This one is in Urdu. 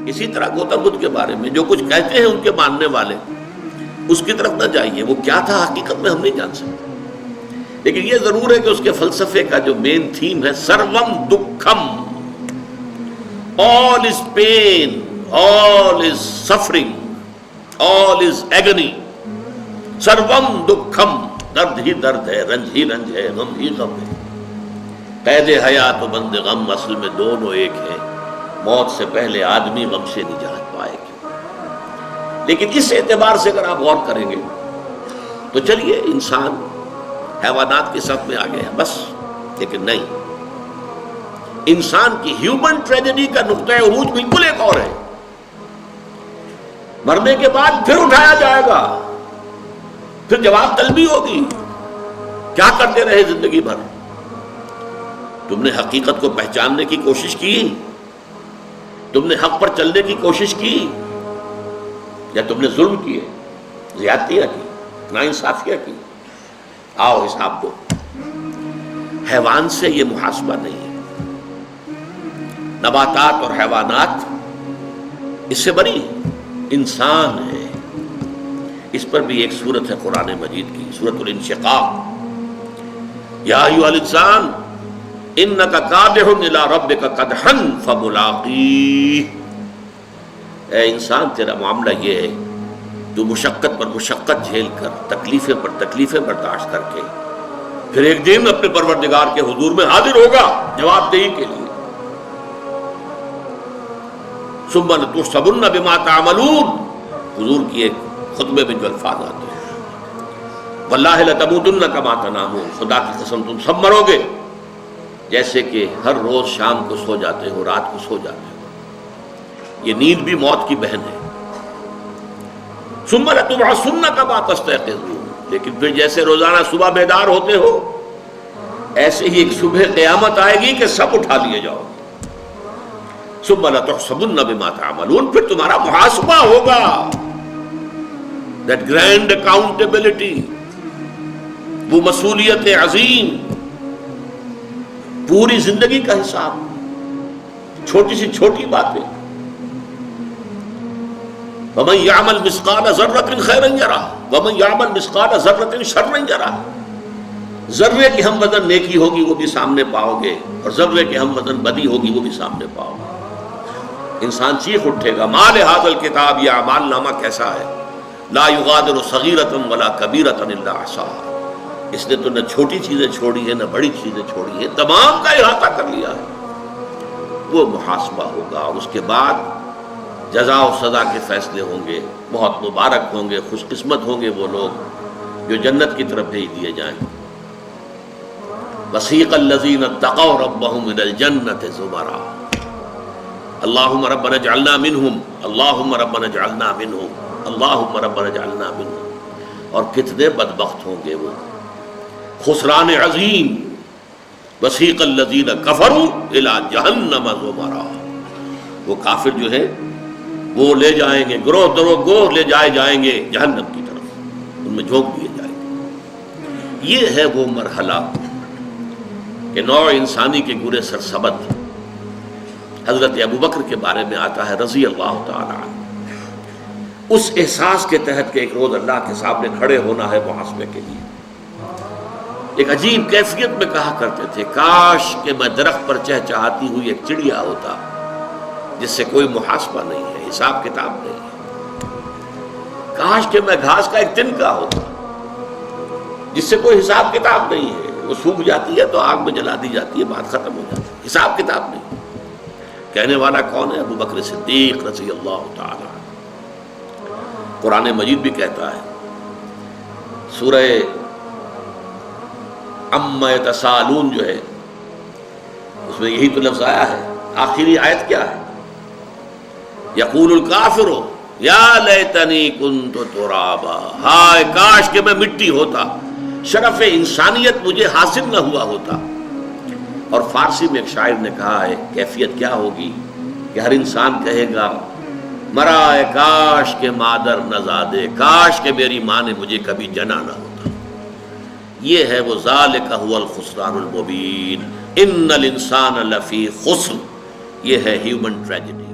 اسی طرح گوتم بدھ کے بارے میں جو کچھ کہتے ہیں ان کے ماننے والے، اس کی طرف نہ جائیے، وہ کیا تھا حقیقت میں ہم نہیں جان سکتے، لیکن یہ ضرور ہے کہ اس کے فلسفے کا جو مین تھیم ہے سروم دکھم، all is pain, all is suffering, all is agony، سروم دکھم، درد ہی درد ہے، رنج ہی رنج ہے، غم ہی غم ہے، قید حیات و بند غم اصل میں دونوں ایک ہیں، موت سے پہلے آدمی غم سے نجات پائے گا۔ لیکن اس اعتبار سے اگر آپ غور کریں گے تو چلیے انسان حیوانات کے صف میں آ گیا بس، لیکن نہیں، انسان کی ہیومن ٹریجڈی کا نقطہ عروج بالکل ایک اور ہے۔ مرنے کے بعد پھر اٹھایا جائے گا، پھر جواب طلبی ہوگی، کیا کرتے رہے زندگی بھر؟ تم نے حقیقت کو پہچاننے کی کوشش کی؟ تم نے حق پر چلنے کی کوشش کی؟ یا تم نے ظلم کیے، زیادتیاں کی، ناانصافیاں کی؟ آؤ حساب دو۔ حیوان سے یہ محاسبہ نہیں ہے، نباتات اور حیوانات اس سے بری، انسان ہے۔ اس پر بھی ایک سورت ہے قرآن مجید کی، سورۃ الانشقاق، یا ایھا الانسان انک کادح الی ربک قدحا فملاقیہ، اے انسان تیرا معاملہ یہ ہے، تو مشقت پر مشقت جھیل کر، تکلیفیں پر تکلیفیں برداشت کر کے پھر ایک دن اپنے پروردگار کے حضور میں حاضر ہوگا جواب دہی کے لیے۔ ثم لتحسبن بما تعملون، حضور کی ایک خطبے میں جو الفاظ آتے ہیں، واللہ لتموتن کما تنامون، خدا کی قسم تم سب مرو گے جیسے کہ ہر روز شام کو سو جاتے ہو، رات کو سو جاتے ہو، یہ نیند بھی موت کی بہن ہے۔ ثم لتبعثن کما تستيقظون، لیکن پھر جیسے روزانہ صبح بیدار ہوتے ہو ایسے ہی ایک صبح قیامت آئے گی کہ سب اٹھا لیے جاؤ گے۔ ثم لتحسبن بما تعملون، پھر تمہارا محاسبہ ہوگا، that grand accountability، وہ مسئولیت عظیم، پوری زندگی کا حساب، چھوٹی سی چھوٹی باتیں۔ وَمَنْ يَعْمَلْ مِثْقَالَ ذَرَّةٍ خَيْرًا يَرَهُ وَمَنْ يَعْمَلْ مِثْقَالَ ذَرَّةٍ شَرًّا يَرَهُ، ذرے کی ہم وزن نیکی ہوگی وہ بھی سامنے پاؤ گے، اور ذرے کی ہم وزن بدی ہوگی وہ بھی سامنے پاؤ گے۔ انسان چیخ اٹھے گا، مَا لِهَذَا الْكِتَابِ، یہ اعمال نامہ کیسا ہے، لَا يُغَادِرُ صَغِيرَةً وَلَا كَبِيرَةً إِلَّا أَحْصَاهَا، اس نے تو نہ چھوٹی چیزیں چھوڑی ہیں نہ بڑی چیزیں چھوڑی ہیں، تمام کا احاطہ کر لیا ہے۔ وہ محاسبہ ہوگا، اور اس کے بعد جزا و سزا کے فیصلے ہوں گے، بہت مبارک ہوں گے، خوش قسمت ہوں گے وہ لوگ جو جنت کی طرف بھیج دیے جائیں۔ وَسِيقَ الَّذِينَ اتَّقَوْا رَبَّهُمْ إِلَى الْجَنَّةِ زُمَرًا، اللهم ربنا اجعلنا منهم، اللهم ربنا اجعلنا منهم، اللهم ربنا اجعلنا منهم۔ اور کتنے بدبخت ہوں گے وہ، خسران عظیم۔ وَسِيقَ الَّذِينَ كَفَرُوا إِلَى جَهَنَّمَ زُمَرًا، وہ کافر جو ہے وہ لے جائیں گے، گروہ درو گروہ لے جائے جائیں گے جہنم کی طرف، ان میں جھونک دیے جائیں گے۔ یہ ہے وہ مرحلہ کہ نوع انسانی کے گرے سرسبد حضرت ابوبکر کے بارے میں آتا ہے رضی اللہ تعالی عنہ، اس احساس کے تحت کہ ایک روز اللہ کے سامنے کھڑے ہونا ہے محاسبے کے لیے۔ ایک عجیب کیفیت میں کہا کرتے تھے، کاش کہ میں درخت پر چہچہاتی ہوئی ایک چڑیا ہوتا جس سے کوئی محاسبہ نہیں ہے، حساب کتاب نہیں ہے۔ کاش کہ میں گھاس کا ایک تنکا ہوتا جس سے کوئی حساب کتاب نہیں ہے، وہ سوکھ جاتی ہے تو آگ میں جلا دی جاتی ہے، بات ختم ہو جاتی ہے، حساب کتاب نہیں۔ کہنے والا کون ہے؟ ابو بکر صدیق رضی اللہ تعالی عنہ۔ قرآن مجید بھی کہتا ہے، سورہ عما یتساءلون جو ہے اس میں یہی تو لفظ آیا ہے، آخری آیت کیا ہے؟ یقول الکافر یا لیتنی کنت ترابا، ہائے کاش کہ میں مٹی ہوتا، شرف انسانیت مجھے حاصل نہ ہوا ہوتا۔ اور فارسی میں ایک شاعر نے کہا ہے کیفیت کیا ہوگی کہ ہر انسان کہے گا مرائے کاش کہ مادر نہ زادے، کاش کہ میری ماں نے مجھے کبھی جنا نہ ہوتا۔ یہ ہے وہ ذالک هو الخسران المبین، ان الانسان لفی خسر، یہ ہے ہیومن ٹریجڈی۔